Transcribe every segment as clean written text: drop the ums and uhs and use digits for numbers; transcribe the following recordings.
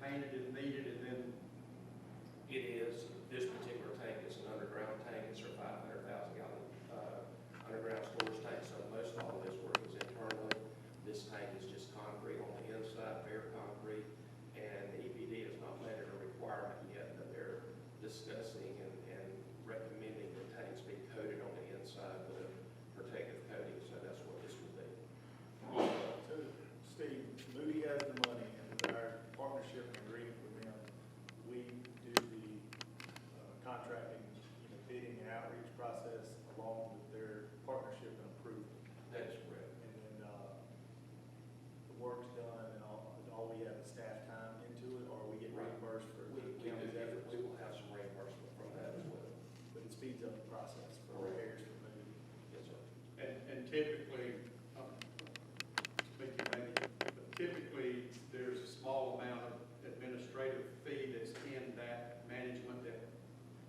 painted if needed, and then It is, this particular tank is an underground tank, it's a 500,000 gallon underground storage tank, so most all of this work is internally. This tank is just concrete on the inside, bare concrete, and the EPD has not made it a requirement yet, but they're discussing and recommending that tanks be coated on the inside with a protective coating, so that's what this will be. So, Steve, Moody has the money, and with our partnership and agreement with them, we do the contracting, bidding and outreach process along with their partnership and approval. That is correct. And then the work's done, and all we have is staff time into it, or we get reimbursed for We the county's efforts. we will have some reimbursement from that as well. But it speeds up the process for repairs for Moody. Yes, sir. And typically, speaking maybe, but typically, there's a small amount of administrative fee that's in that management that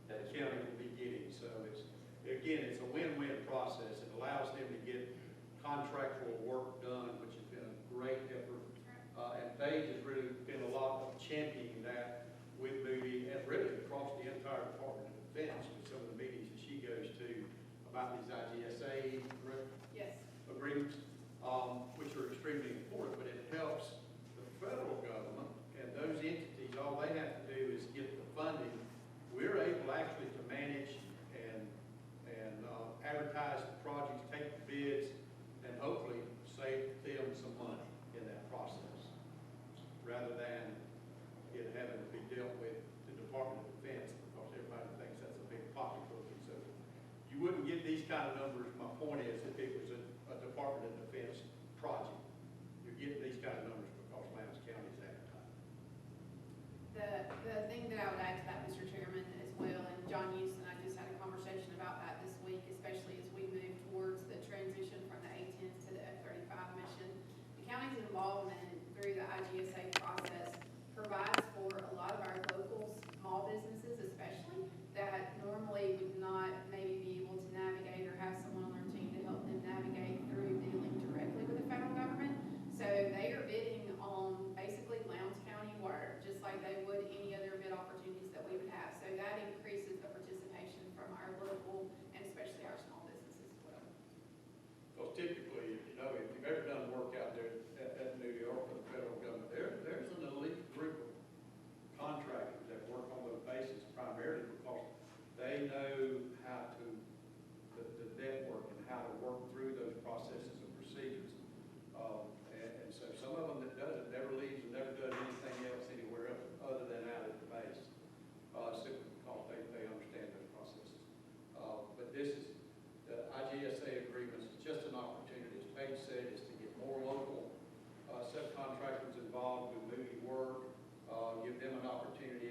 the county will be getting. So it's a win-win process. It allows them to get contractual work done, which has been a great effort. And Paige has really been a lot of championing that with Moody and really across the entire Department of Defense with some of the meetings that she goes to about these IGSA Yes. agreements, which are extremely important, but it helps the federal government and those entities. All they have to do is get the funding. We're able actually to manage and advertise the projects, take the bids, and hopefully save them some money in that process, rather than it having to be dealt with the Department of Defense, because everybody thinks that's a big pocketbook. And so you wouldn't get these kind of numbers, my point is, if it was a Department of Defense project. You're getting these kind of numbers because Lowndes County is advertising. The thing that I would add to that, Mr. Chairman, as well, and John Hughes and I just had a conversation about that this week, especially as we move towards the transition from the A-10s to the F-35 mission. The county's involvement through the IGSA process provides for a lot of our local small businesses, especially, that normally would not maybe be able to navigate or have someone on their team to help them navigate through dealing directly with the federal government. So they are bidding on basically Lowndes County work, just like they would any other bid opportunities that we would have. So that increases the participation from our local and especially our small businesses as well. Because typically, if you've ever done work out there at New York for the federal government, there's an elite group of contractors that work on those bases primarily because they know how to, the network and how to work through those processes and procedures. And so some of them that does it never leaves and never does anything else anywhere else other than out at the base, simply because they understand those processes. But this is, the IGSA agreements is just an opportunity, as Paige said, is to get more local subcontractors involved with Moody work, give them an opportunity